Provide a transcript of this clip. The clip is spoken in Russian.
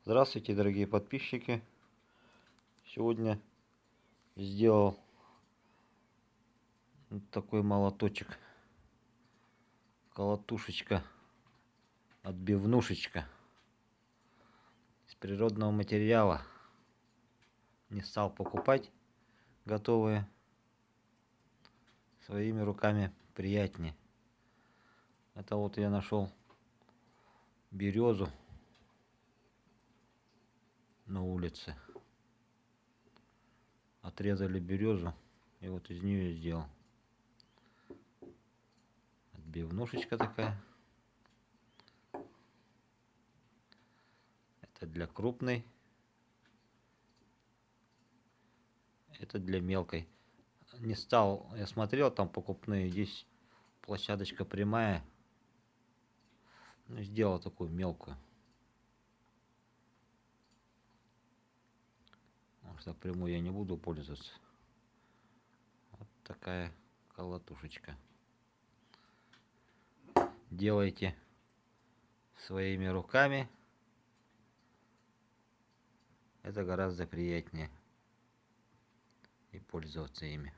Здравствуйте, дорогие подписчики! Сегодня сделал вот такой молоточек, колотушечка, отбивнушечка из природного материала. Не стал покупать готовые, своими руками приятнее. Это вот я нашел березу на улице. Отрезали березу, и вот из нее сделал отбивнушечка такая. Это для крупной, это для мелкой. Не стал, я смотрел там покупные, здесь площадочка прямая, сделал такую мелкую. Потому что прямую я не буду пользоваться. Вот такая колотушечка. Делайте своими руками. Это гораздо приятнее и пользоваться ими.